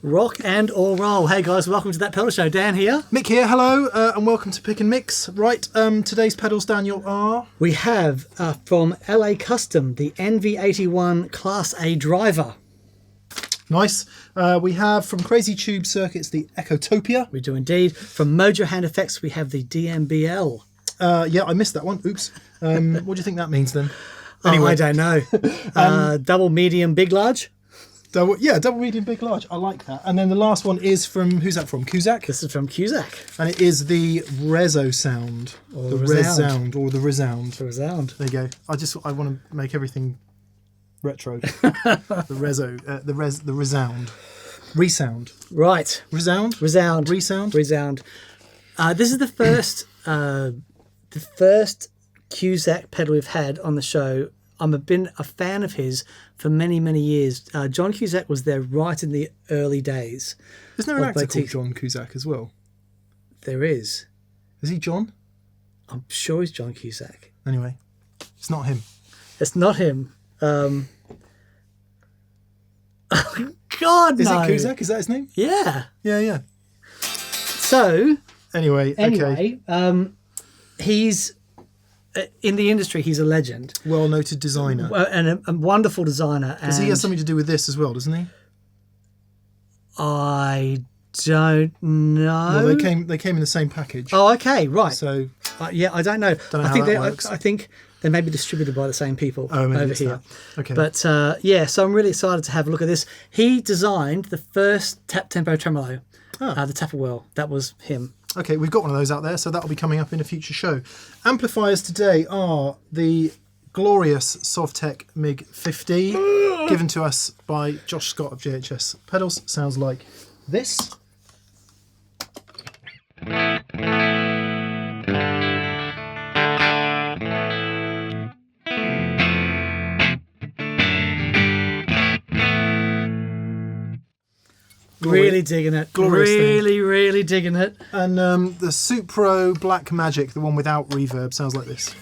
Rock and all roll. Hey guys, welcome to That Pedal Show. Dan here. Mick here, hello, and welcome to Pick and Mix. Right, today's pedals, Daniel, are... We have from LA Custom, the NV81 Class A driver. Nice. We have from Crazy Tube Circuits, the Echotopia. We do indeed. From Mojo Hand Effects, we have the DMBL. Yeah, I missed that one. Oops. What do you think that means then? Anyway. Oh, I don't know. Double, medium, big, large. Double, medium, big, large. I like that. And then the last one is from, who's that from? Cusack? This is from Cusack. And it is the Resound. Or the Resound. Or the Resound. The Resound. There you go. I want to make everything retro. the Resound. Resound. Right. Resound? Resound. Resound? Resound. This is the first Cusack pedal we've had on the show. I've been a fan of his for many, many years. John Cusack was there right in the early days. Isn't there an actor called John Cusack as well? There is. Is he John? I'm sure he's John Cusack. Anyway, it's not him. It's not him. God, Is no. it Cusack? Is that his name? Yeah. Yeah. So... Anyway, okay. He's... in the industry, he's a legend. Well-noted designer. And a wonderful designer. Because he has something to do with this as well, doesn't he? I don't know. Well, they came in the same package. Oh, okay, right. So yeah, I don't know. Don't know how that works. I think they may be distributed by the same people maybe over here. That. Okay. But yeah, so I'm really excited to have a look at this. He designed the first tap tempo tremolo, the Tapper Well. That was him. Okay, we've got one of those out there, so that'll be coming up in a future show. Amplifiers today are the glorious Sovtek MiG 50, given to us by Josh Scott of JHS Pedals. Sounds like this. Really digging it. Glorious really digging it. And the Supro Black Magic, the one without reverb, sounds like this.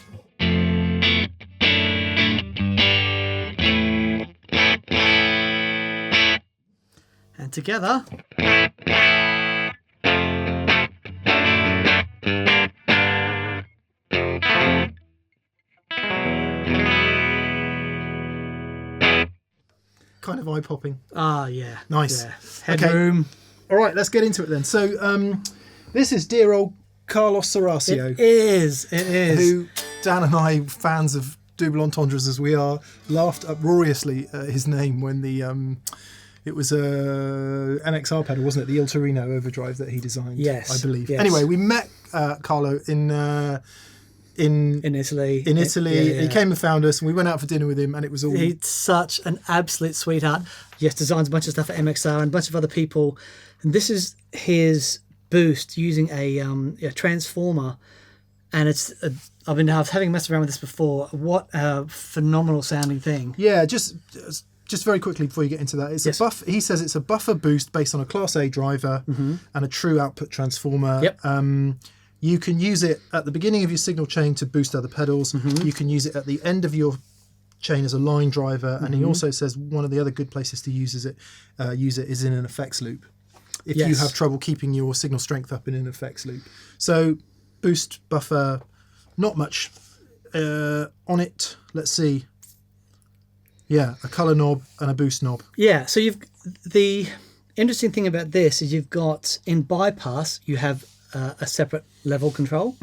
And together... Kind of eye-popping. Ah, yeah. Nice. Yeah. Headroom. Okay. All right, let's get into it then. So this is dear old Carlos Saracio. It is. Who Dan and I, fans of double entendres as we are, laughed uproariously at his name when the it was a NXR pedal, wasn't it? The Il Torino overdrive that he designed. Yes, I believe. Yes. Anyway, we met Carlo in Italy. Yeah. He came and found us, and we went out for dinner with him, and it was all... He's such an absolute sweetheart. Yes, designs a bunch of stuff for MXR and a bunch of other people. And this is his boost using a transformer. And it's I was having messed around with this before. What a phenomenal sounding thing. Yeah, just very quickly before you get into that, it's a buff. He says it's a buffer boost based on a Class A driver and a true output transformer. Yep. You can use it at the beginning of your signal chain to boost other pedals. You can use it at the end of your chain as a line driver. And he also says one of the other good places to use it is in an effects loop. If you have trouble keeping your signal strength up in an effects loop. So boost, buffer, not much on it. Let's see. Yeah, a colour knob and a boost knob. Yeah, so the interesting thing about this is you've got, in bypass, you have a separate level control,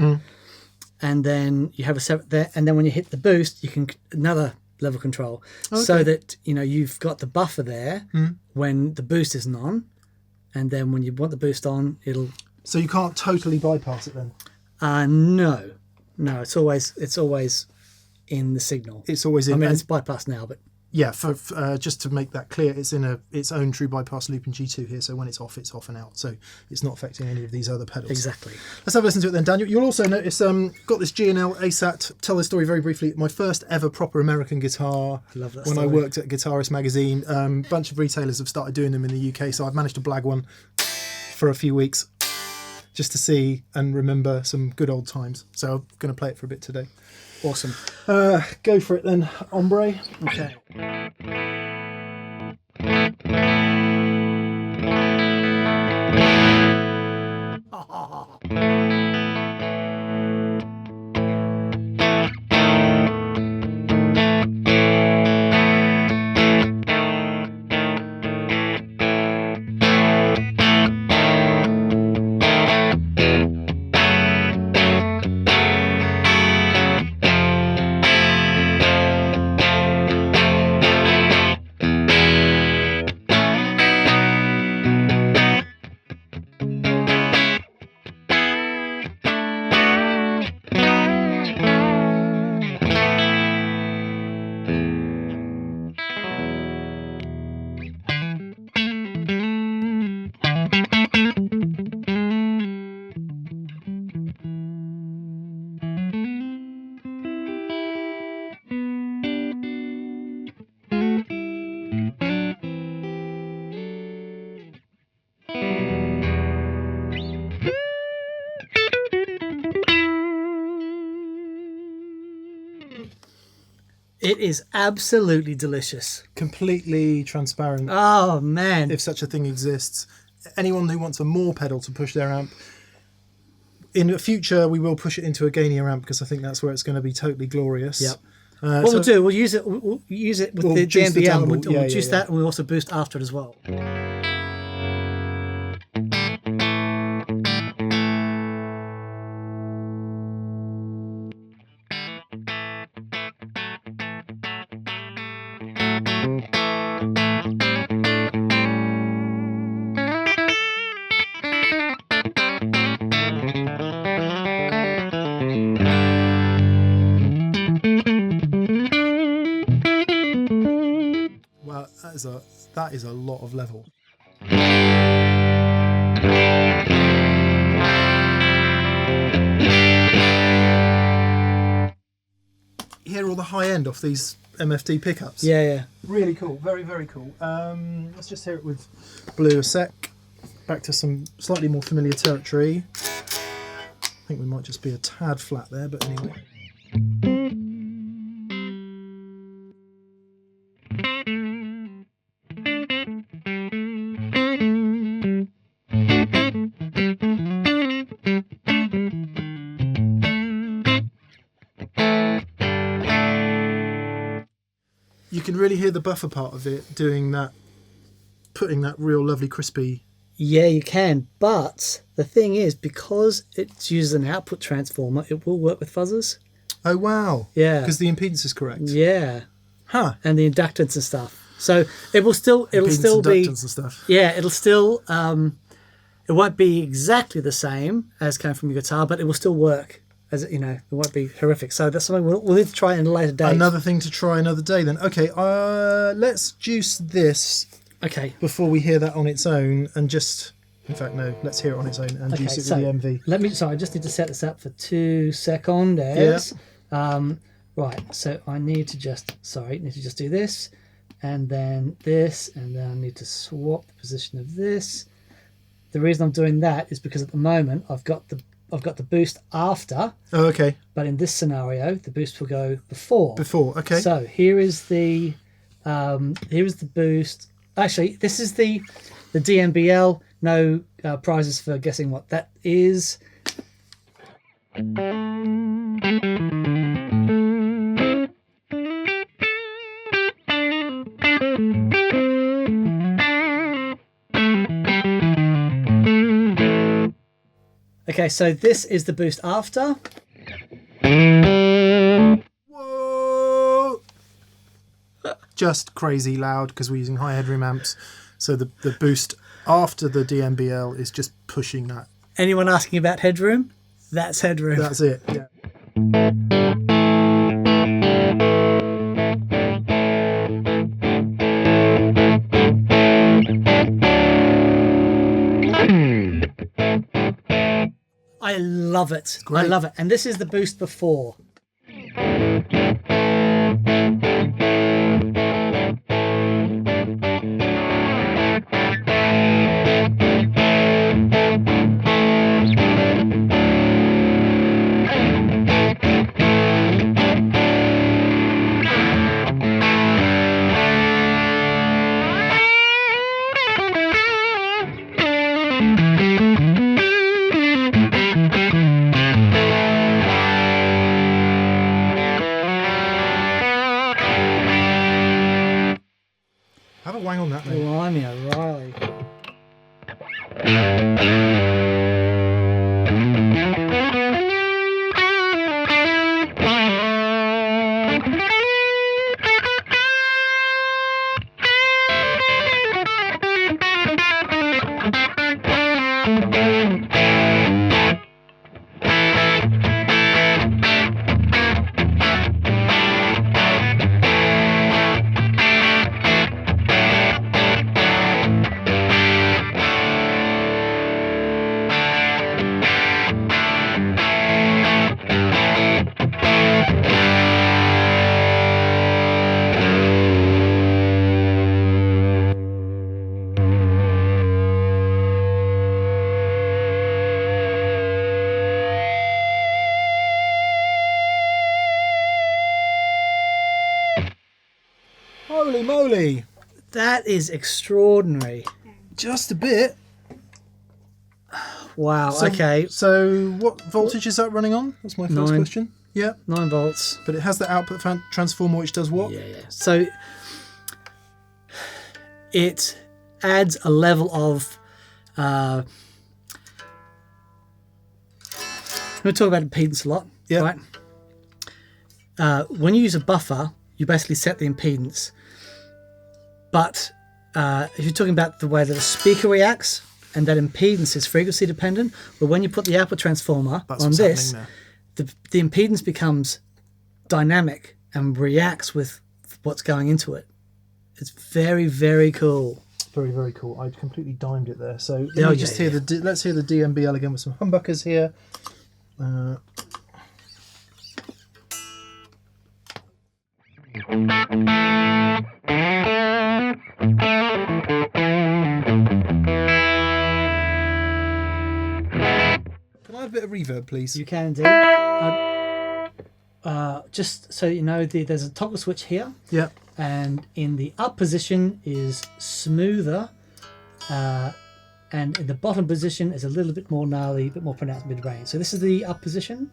and then you have a separate there, and then when you hit the boost, you can another level control, so that you've got the buffer there when the boost isn't on, and then when you want the boost on, it'll. So you can't totally bypass it then. No, it's always in the signal. It's always in. I mean, it's bypass now, but. Yeah, for just to make that clear, it's in its own true bypass loop in G2 here, so when it's off and out, so it's not affecting any of these other pedals. Exactly. Let's have a listen to it then, Daniel. You'll also notice, got this G&L Asat. Tell the story very briefly. My first ever proper American guitar. I love that when story. I worked at Guitarist magazine. A bunch of retailers have started doing them in the UK, so I've managed to blag one for a few weeks just to see and remember some good old times. So I'm going to play it for a bit today. Awesome. Go for it then, hombre. Okay. It is absolutely delicious. Completely transparent. Oh man! If such a thing exists. Anyone who wants a more pedal to push their amp, in the future we will push it into a gainier amp because I think that's where it's going to be totally glorious. Yep. What we'll do, we'll use it with the DMBL, and we'll juice that, and we'll also boost after it as well. Wow, that is a lot of level. You hear all the high end off these MFD pickups. Yeah, yeah. Really cool. Very, very cool. Let's just hear it with blue a sec. Back to some slightly more familiar territory. I think we might just be a tad flat there, but anyway. You can really hear the buffer part of it doing that, putting that real lovely crispy. Yeah, you can, but the thing is, because it uses an output transformer, it will work with fuzzers. Oh wow! Yeah, because the impedance is correct. Yeah, huh? And the inductance and stuff. So it'll still be inductance and stuff. Yeah, it'll still it won't be exactly the same as coming from your guitar, but it will still work. As you know, it won't be horrific. So that's something we'll need to try in a later date. Another thing to try another day then. Okay, let's juice this. Okay. Before we hear that on its own, and just, in fact, no, let's hear it on its own and juice it with the MV. Sorry, I just need to set this up for 2 seconds. Yeah. Right, so I need to just do this, and then this, and then I need to swap the position of this. The reason I'm doing that is because at the moment I've got the boost after. Oh, okay. But in this scenario, the boost will go before. Before, okay. So here is the boost. Actually, this is the DMBL. No prizes for guessing what that is. Okay, so this is the boost after. Whoa! Just crazy loud because we're using high headroom amps. So the boost after the DMBL is just pushing that. Anyone asking about headroom? That's headroom. That's it, yeah. I love it. I love it. And this is the boost before. moly. That is extraordinary. Just a bit. Wow, okay. So what voltage is that running on? That's my first 9. question. Yeah. 9 volts. But it has the output transformer which does what? Yeah. So it adds a level of... we talk about impedance a lot, Yeah. right? When you use a buffer, you basically set the impedance. But if you're talking about the way that a speaker reacts, and that impedance is frequency dependent, but when you put the output transformer on this, the impedance becomes dynamic and reacts with what's going into it. It's very, very cool. Very, very cool. I completely dimed it there. So let's hear the DMBL again with some humbuckers here. Can I have a bit of reverb, please? You can indeed. Just so you know, there's a toggle switch here. Yeah. And in the up position is smoother, and in the bottom position is a little bit more gnarly, a bit more pronounced mid-range. So this is the up position.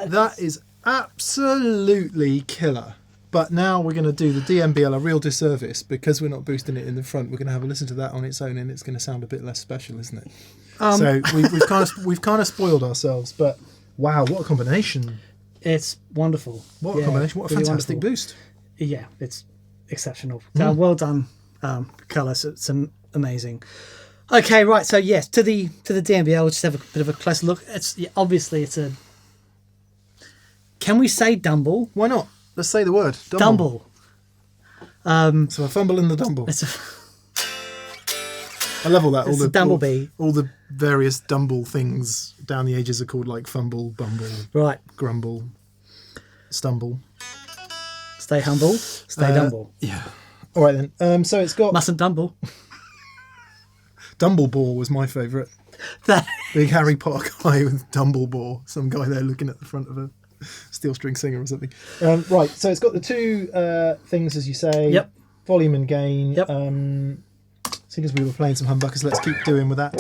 That is absolutely killer. But now we're going to do the DMBL a real disservice because we're not boosting it in the front. We're going to have a listen to that on its own, and it's going to sound a bit less special, isn't it? So we've kind of spoiled ourselves. But wow, what a combination! It's wonderful. What a combination! What a really fantastic wonderful boost! Yeah, it's exceptional. Well done, Carlos. It's amazing. Okay, right. So yes, to the DMBL. We'll just have a bit of a closer look. Obviously it's a. Can we say Dumble? Why not? Let's say the word. Dumble. So a fumble in the Dumble. It's a, I level that. It's a Dumblebee. All the various Dumble things down the ages are called like fumble, bumble, right. grumble, stumble. Stay humble. Stay Dumble. Yeah. All right then. So it's got Mustn't Dumble. Dumbledore was my favourite. Big Harry Potter guy with Dumbledore. Some guy there looking at the front of a steel string singer or something. Right, so it's got the two things, as you say. Yep. Volume and gain. Yep. Seeing as we were playing some humbuckers, let's keep doing with that.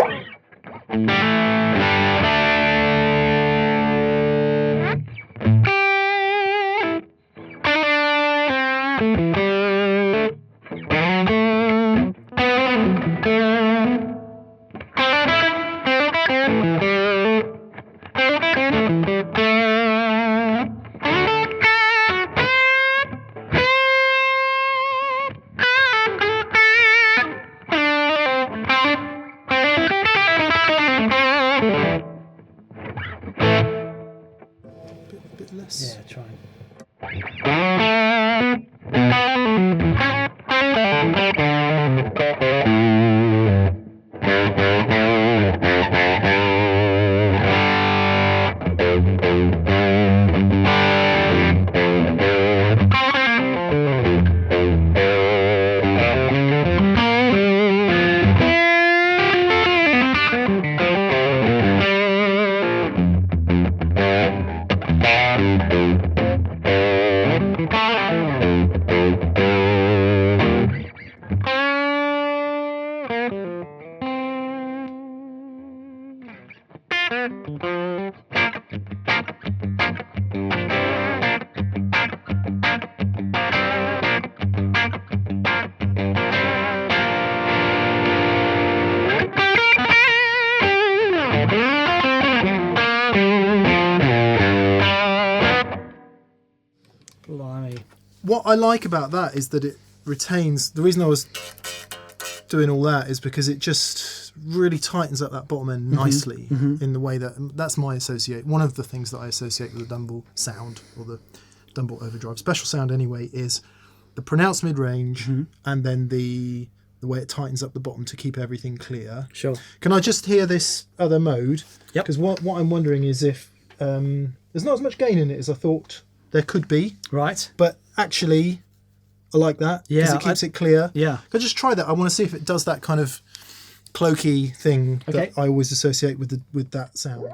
Yeah, try. what I like about that is that it retains. The reason I was doing all that is because it just really tightens up that bottom end nicely in the way that's one of the things that I associate with the Dumble sound, or the Dumble Overdrive Special sound anyway, is the pronounced mid-range and then the way it tightens up the bottom to keep everything clear. Sure. Can I just hear this other mode? Yep. Because what I'm wondering is if there's not as much gain in it as I thought there could be. Right. But actually, I like that because it keeps it clear. Yeah. Can I just try that? I want to see if it does that kind of cloaky thing that I always associate with that sound.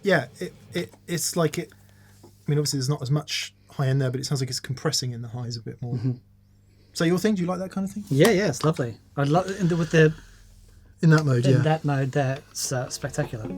Yeah, it's like it. I mean, obviously, there's not as much high end there, but it sounds like it's compressing in the highs a bit more. So, your thing? Do you like that kind of thing? Yeah, it's lovely. I love with the in that mode. In that mode, there, it's spectacular.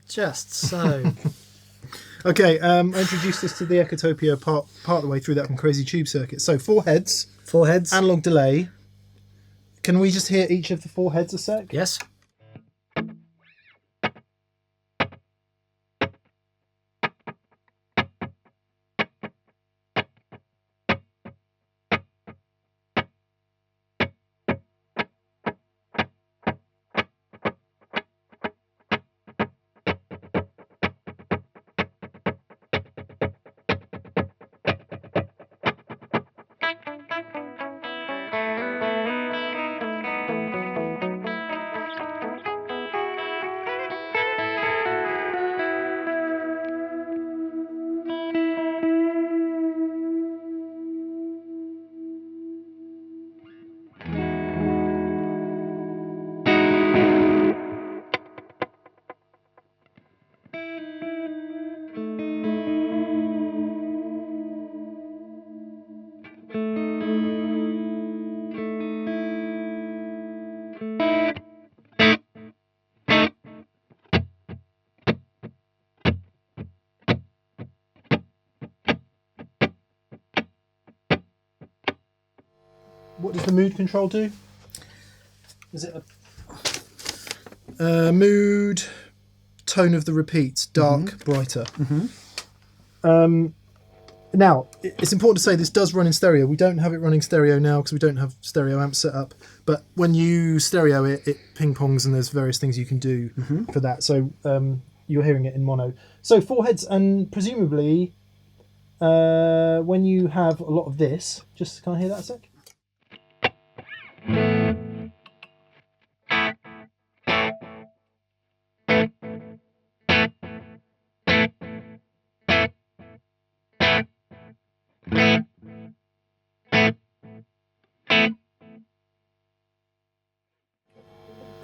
Just so. Okay, I introduced this to the Echotopia part of the way through that from Crazy Tube Circuit. So 4 heads. 4 heads. Analog delay. Can we just hear each of the 4 heads a sec? Yes. What does the mood control do? Is it a mood tone of the repeats, dark, brighter. Now, it's important to say this does run in stereo. We don't have it running stereo now because we don't have stereo amp set up. But when you stereo it, it ping-pongs and there's various things you can do for that. So you're hearing it in mono. So 4 heads, and presumably when you have a lot of this, just can I hear that a sec?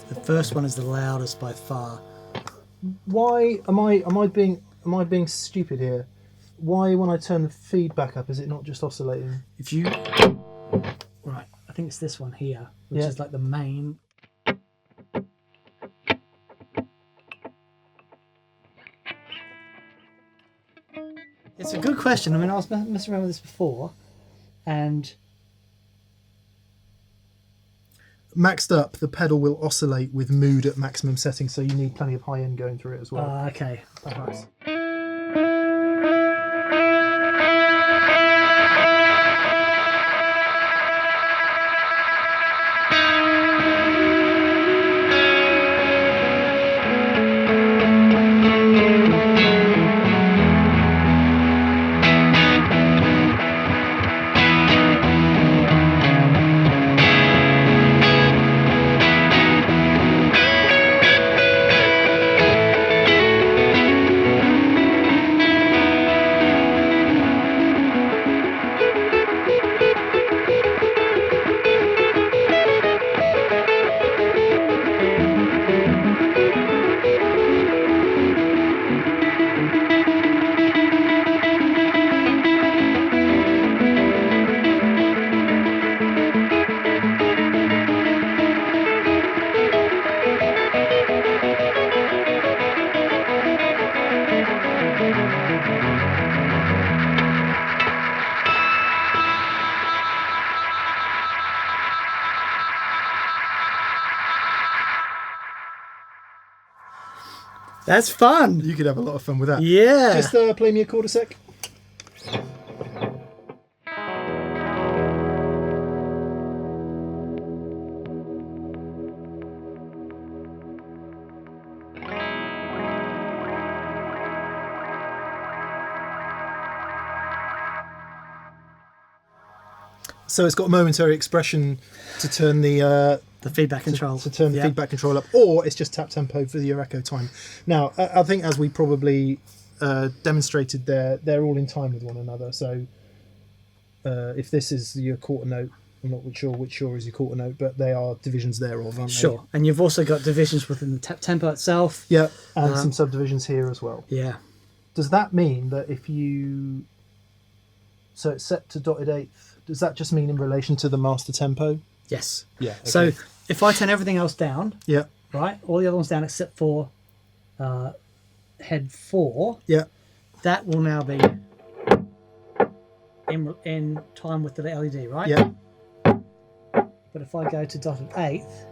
The first one is the loudest by far. Why am I being stupid here? Why, when I turn the feedback up, is it not just oscillating? If you right, I think it's this one here, which Yeah. is like the main. It's a good question. I mean, I was messing around with this before, and Maxed up, the pedal will oscillate with mood at maximum setting, so you need plenty of high end going through it as well. okay, nice. That's fun. You could have a lot of fun with that. Yeah. Just play me a chord a sec. So it's got a momentary expression to turn the feedback control. to turn the feedback control up, or it's just tap tempo for your echo time. Now, I think as we probably demonstrated there, they're all in time with one another. So if this is your quarter note, I'm not sure which is your quarter note, but they are divisions thereof, aren't they? Sure. And you've also got divisions within the tap tempo itself. Yeah, and some subdivisions here as well. Yeah. Does that mean that if you... So it's set to dotted eighth. Does that just mean in relation to the master tempo? Yes. Yeah. Okay. So if I turn everything else down, yeah, right, all the other ones down except for head 4, yeah, that will now be in time with the LED, right? yeah. But if I go to dotted eighth,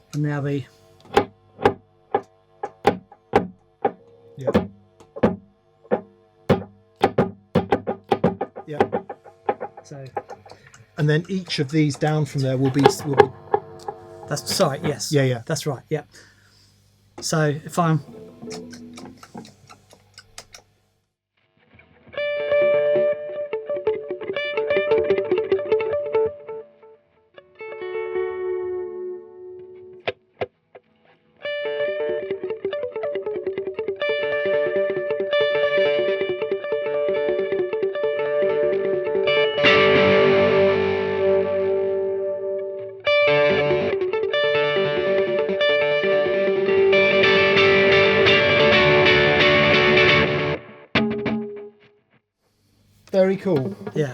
it'll now be yeah. Yeah. So, and then each of these down from there will be. That's sorry. Yes. Yeah, yeah. That's right. Yeah. So if I'm very cool. yeah.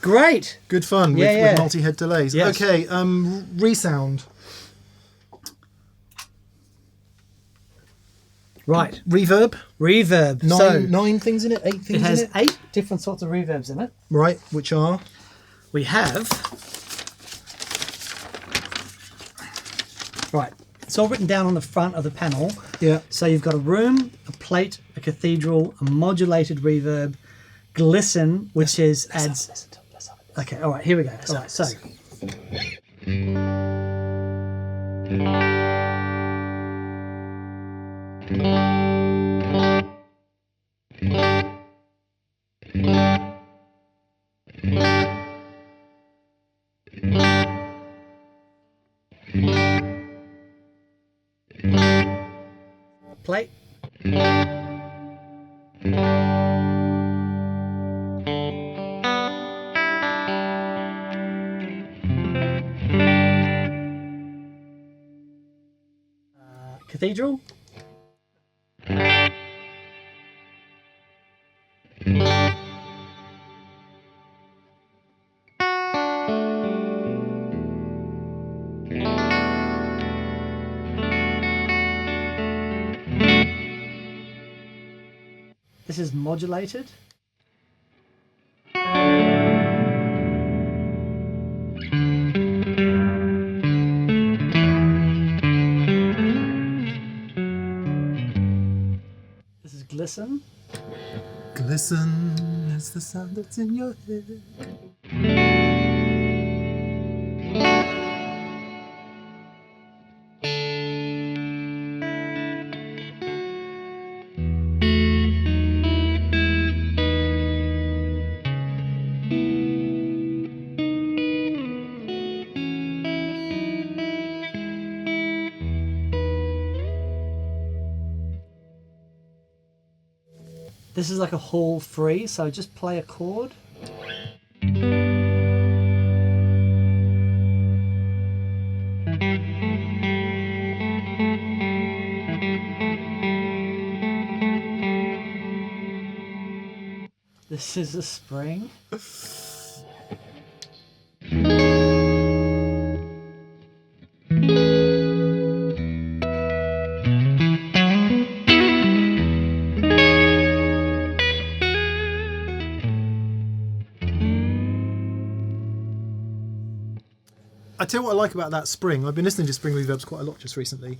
Great. Good fun with multi-head delays. Yes. Okay, Resound. Right. Reverb. Reverb. Nine things in it. 8 things in it. It has 8 different sorts of reverbs in it. Right. Which are? We have. Right. It's all written down on the front of the panel. Yeah. So you've got a room, a plate, a cathedral, a modulated reverb, glisten, which adds. Okay. All right. Here we go. All right. So. Plate. Cathedral. This is modulated. This is glisten. Glisten is the sound that's in your head. This is like a hall free, so just play a chord. This is a spring. I tell you what I like about that spring. I've been listening to spring reverbs quite a lot just recently.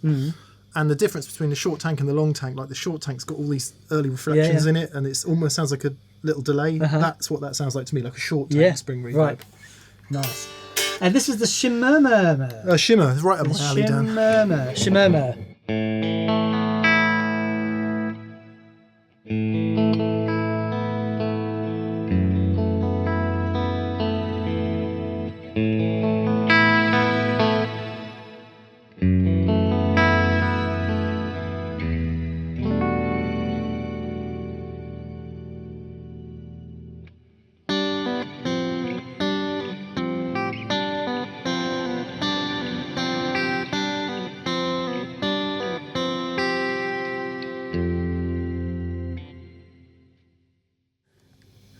And the difference between the short tank and the long tank, like the short tank's got all these early reflections in it, and it almost sounds like a little delay. That's what that sounds like to me, like a short tank spring reverb. Right. Nice. And this is the shimmer. Shimmer, it's right up my alley, Dan. Shimmer.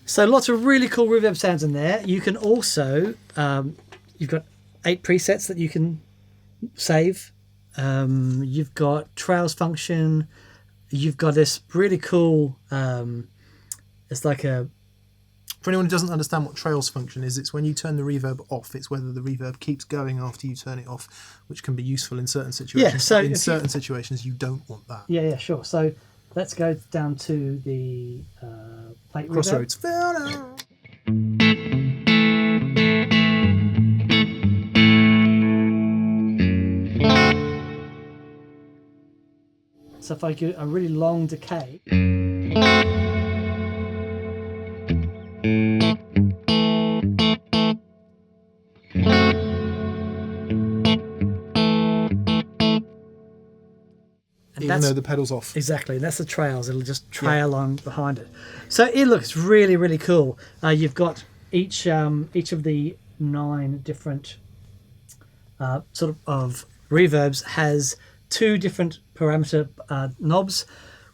So lots of really cool reverb sounds in there. You can also, you've got 8 presets that you can save. You've got trails function. You've got this really cool, it's like a... For anyone who doesn't understand what trails function is, it's when you turn the reverb off, it's whether the reverb keeps going after you turn it off, which can be useful in certain situations. Yeah, so in certain situations, you don't want that. Yeah, sure. So let's go down to the plate Crossroads. So if I do a really long decay. Even though the pedal's off. Exactly, that's the trails. It'll just trail along behind it. So it looks really, really cool. You've got each of the 9 different sort of reverbs has 2 different parameter knobs,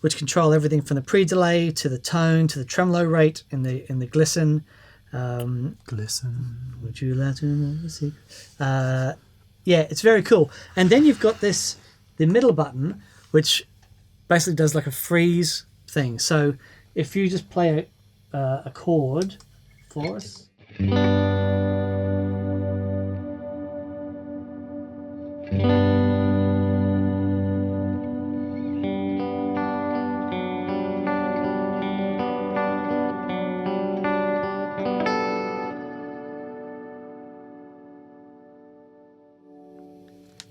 which control everything from the pre-delay to the tone to the tremolo rate in the glisten. Glisten. Would you like to know the secret? Yeah, it's very cool. And then you've got the middle button, which basically does like a freeze thing. So if you just play a chord for us.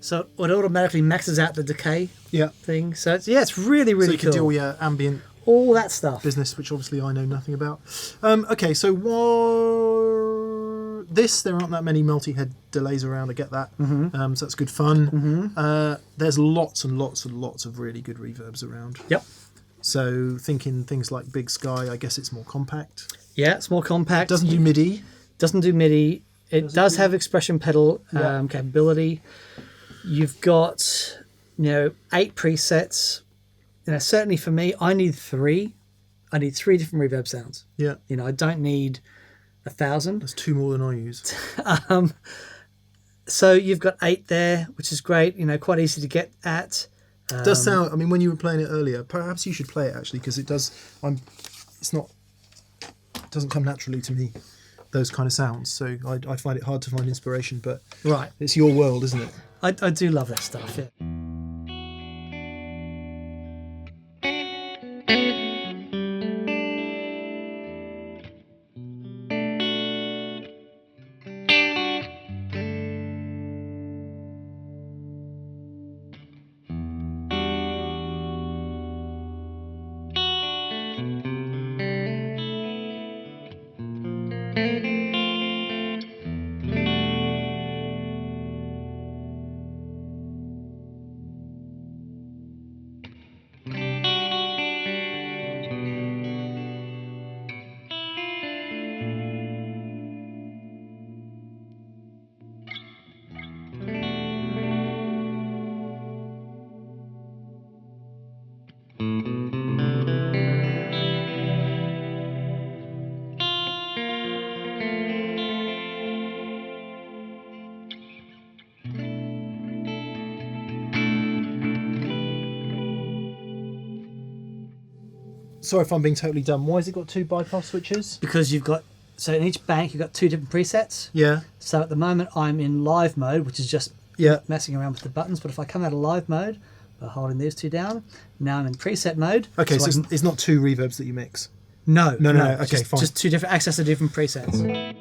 So it automatically maxes out the decay thing. So it's really, really cool. So you can cool. do all your ambient all that stuff. Business, which obviously I know nothing about. Okay, so there aren't that many multi-head delays around. I get that. So that's good fun. There's lots and lots and lots of really good reverbs around. Yep. So thinking things like Big Sky, I guess it's more compact. Yeah, it's more compact. Doesn't do MIDI. Doesn't do MIDI. It does have expression pedal capability. You've got 8 presets. Certainly for me, I need 3. I need 3 different reverb sounds. Yeah. I don't need 1,000. That's 2 more than I use. So you've got 8 there, which is great. Quite easy to get at. It does sound. I mean, when you were playing it earlier, perhaps you should play it actually, because it does. It doesn't come naturally to me, those kind of sounds. So I find it hard to find inspiration. But right, it's your world, isn't it? I do love that stuff. Yeah. Sorry if I'm being totally dumb. Why has it got 2 bypass switches? Because you've got, so in each bank you've got 2 different presets. Yeah. So at the moment I'm in live mode, which is just messing around with the buttons. But if I come out of live mode by holding these 2 down, now I'm in preset mode. Okay, so it's not 2 reverbs that you mix? No. Okay, fine. Just 2 different, access to different presets.